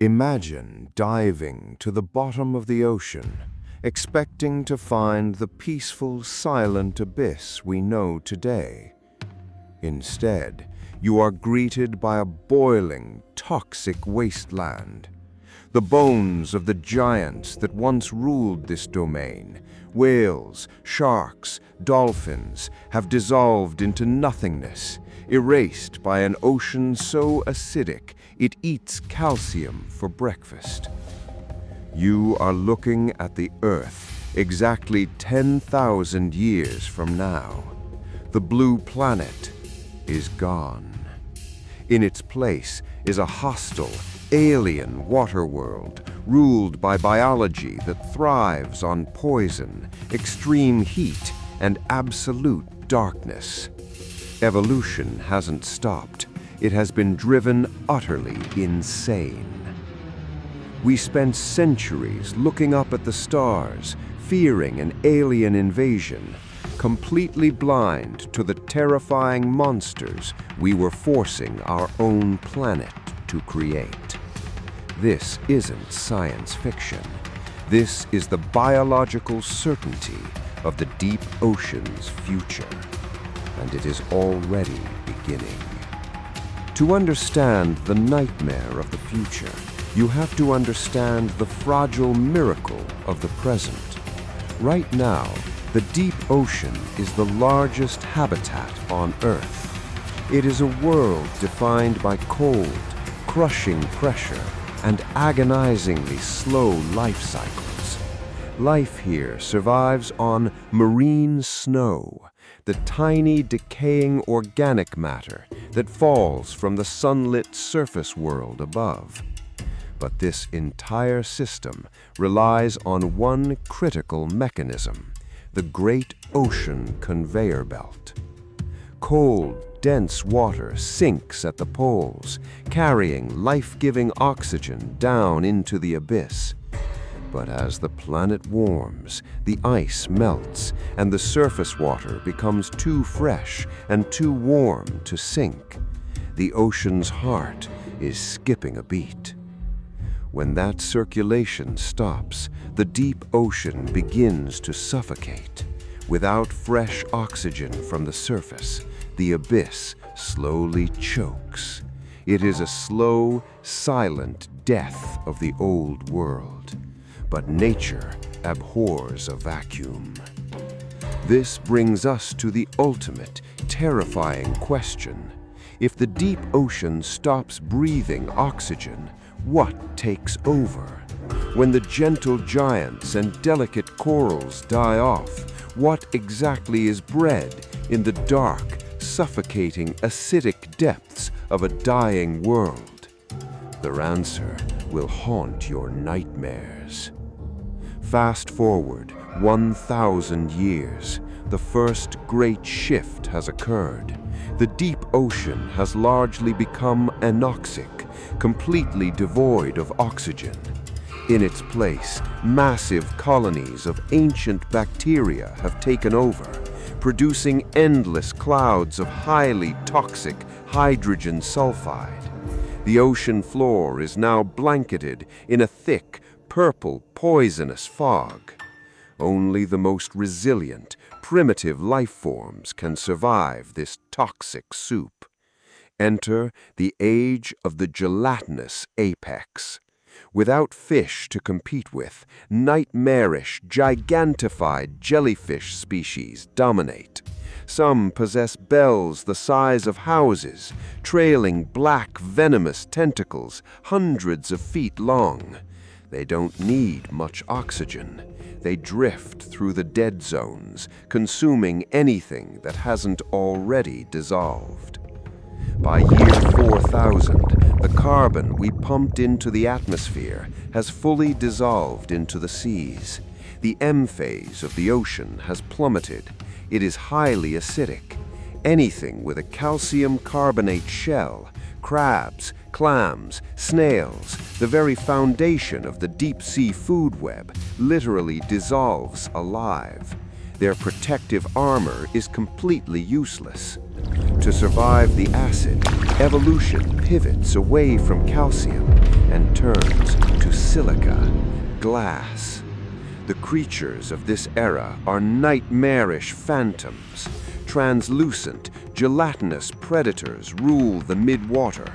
Imagine diving to the bottom of the ocean, expecting to find the peaceful, silent abyss we know today. Instead, you are greeted by a boiling, toxic wasteland. The bones of the giants that once ruled this domain, whales, sharks, dolphins, have dissolved into nothingness, erased by an ocean so acidic it eats calcium for breakfast. You are looking at the Earth exactly 10,000 years from now. The blue planet is gone. In its place is a hostile, alien water world ruled by biology that thrives on poison, extreme heat, and absolute darkness. Evolution hasn't stopped. It has been driven utterly insane. We spent centuries looking up at the stars, fearing an alien invasion, completely blind to the terrifying monsters we were forcing our own planet to create. This isn't science fiction. This is the biological certainty of the deep ocean's future, and it is already beginning. To understand the nightmare of the future, you have to understand the fragile miracle of the present. Right now, the deep ocean is the largest habitat on Earth. It is a world defined by cold, crushing pressure, and agonizingly slow life cycles. Life here survives on marine snow, the tiny decaying organic matter that falls from the sunlit surface world above. But this entire system relies on one critical mechanism, the great ocean conveyor belt. Cold, dense water sinks at the poles, carrying life-giving oxygen down into the abyss. But as the planet warms, the ice melts, and the surface water becomes too fresh and too warm to sink. The ocean's heart is skipping a beat. When that circulation stops, the deep ocean begins to suffocate. Without fresh oxygen from the surface, the abyss slowly chokes. It is a slow, silent death of the old world. But nature abhors a vacuum. This brings us to the ultimate, terrifying question. If the deep ocean stops breathing oxygen, what takes over? When the gentle giants and delicate corals die off, what exactly is bred in the dark, suffocating, acidic depths of a dying world? Their answer will haunt your nightmares. Fast forward 1,000 years, the first great shift has occurred. The deep ocean has largely become anoxic, completely devoid of oxygen. In its place, massive colonies of ancient bacteria have taken over, producing endless clouds of highly toxic hydrogen sulfide. The ocean floor is now blanketed in a thick, purple, poisonous fog. Only the most resilient, primitive life forms can survive this toxic soup. Enter the age of the gelatinous apex. Without fish to compete with, nightmarish, gigantified jellyfish species dominate. Some possess bells the size of houses, trailing black, venomous tentacles hundreds of feet long. They don't need much oxygen. They drift through the dead zones, consuming anything that hasn't already dissolved. By year 4000, the carbon we pumped into the atmosphere has fully dissolved into the seas. The M phase of the ocean has plummeted. It is highly acidic. Anything with a calcium carbonate shell, crabs, clams, snails, the very foundation of the deep-sea food web, literally dissolves alive. their protective armor is completely useless. To survive the acid, evolution pivots away from calcium and turns to silica, glass. The creatures of this era are nightmarish phantoms. Translucent, gelatinous predators rule the mid-water.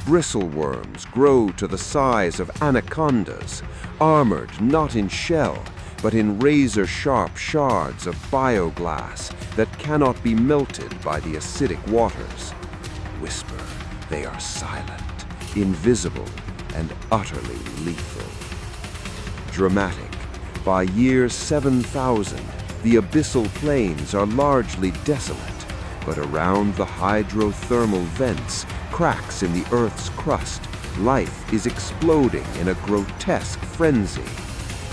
Bristleworms grow to the size of anacondas, armored not in shell, but in razor-sharp shards of bioglass that cannot be melted by the acidic waters. Whisper, they are silent, invisible, and utterly lethal. Dramatic. By year 7000, the abyssal plains are largely desolate, but around the hydrothermal vents, cracks in the Earth's crust, life is exploding in a grotesque frenzy.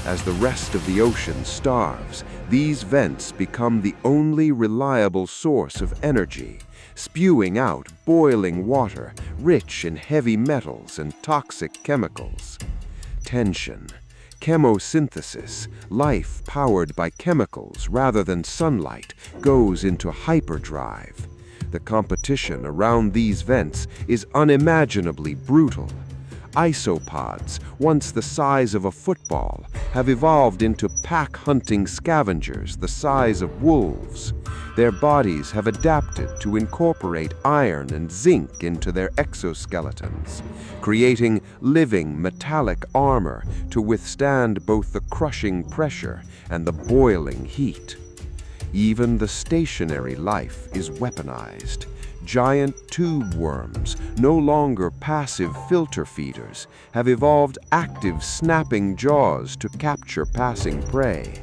As the rest of the ocean starves, these vents become the only reliable source of energy, spewing out boiling water rich in heavy metals and toxic chemicals. Tension. Chemosynthesis, life powered by chemicals rather than sunlight, goes into hyperdrive. The competition around these vents is unimaginably brutal. Isopods, once the size of a football, have evolved into pack-hunting scavengers the size of wolves. Their bodies have adapted to incorporate iron and zinc into their exoskeletons, creating living metallic armor to withstand both the crushing pressure and the boiling heat. Even the stationary life is weaponized. Giant tube worms, no longer passive filter feeders, have evolved active snapping jaws to capture passing prey.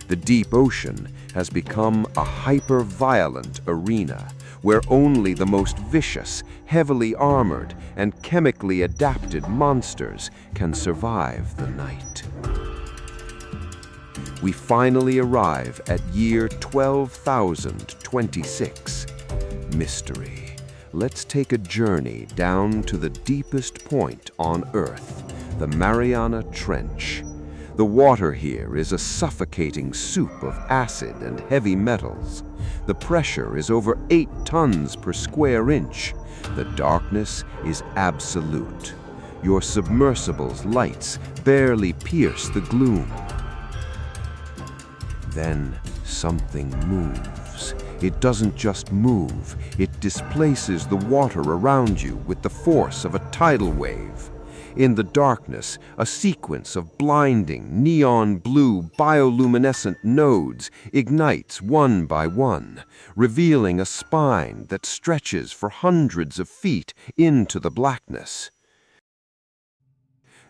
The deep ocean has become a hyper-violent arena where only the most vicious, heavily armored, and chemically adapted monsters can survive the night. We finally arrive at year 12,026. Mystery. Let's take a journey down to the deepest point on Earth, the Mariana Trench. The water here is a suffocating soup of acid and heavy metals. The pressure is over 8 tons per square inch. The darkness is absolute. Your submersible's lights barely pierce the gloom. Then something moves. It doesn't just move, it displaces the water around you with the force of a tidal wave. In the darkness, a sequence of blinding, neon blue bioluminescent nodes ignites one by one, revealing a spine that stretches for hundreds of feet into the blackness.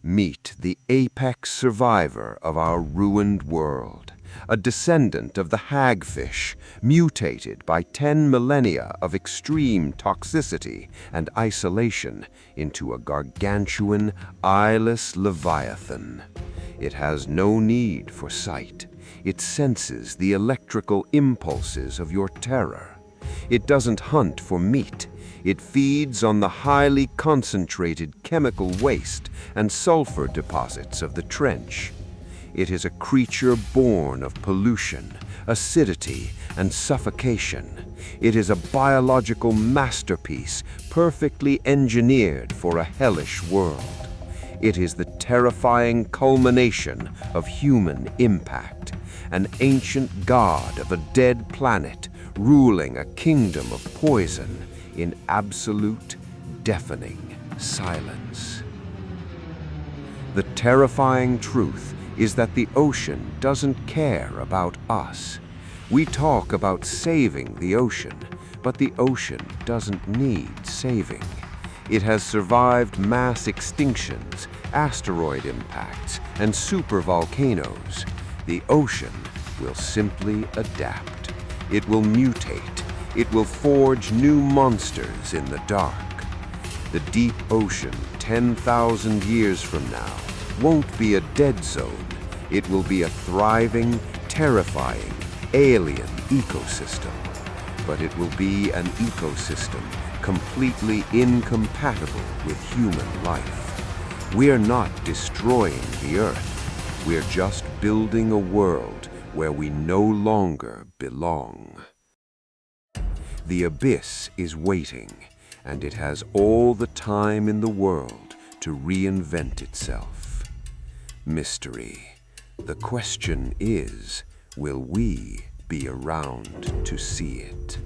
Meet the apex survivor of our ruined world, a descendant of the hagfish, mutated by 10 millennia of extreme toxicity and isolation into a gargantuan, eyeless Leviathan. It has no need for sight. It senses the electrical impulses of your terror. It doesn't hunt for meat. It feeds on the highly concentrated chemical waste and sulfur deposits of the trench. It is a creature born of pollution, acidity, and suffocation. It is a biological masterpiece, perfectly engineered for a hellish world. It is the terrifying culmination of human impact, an ancient god of a dead planet, ruling a kingdom of poison in absolute, deafening silence. The terrifying truth is that the ocean doesn't care about us. We talk about saving the ocean, but the ocean doesn't need saving. It has survived mass extinctions, asteroid impacts, and supervolcanoes. The ocean will simply adapt. It will mutate. It will forge new monsters in the dark. The deep ocean, 10,000 years from now, won't be a dead zone. It will be a thriving, terrifying, alien ecosystem. But it will be an ecosystem completely incompatible with human life. We're not destroying the Earth. We're just building a world where we no longer belong. The abyss is waiting, and it has all the time in the world to reinvent itself. Mystery. The question is, will we be around to see it?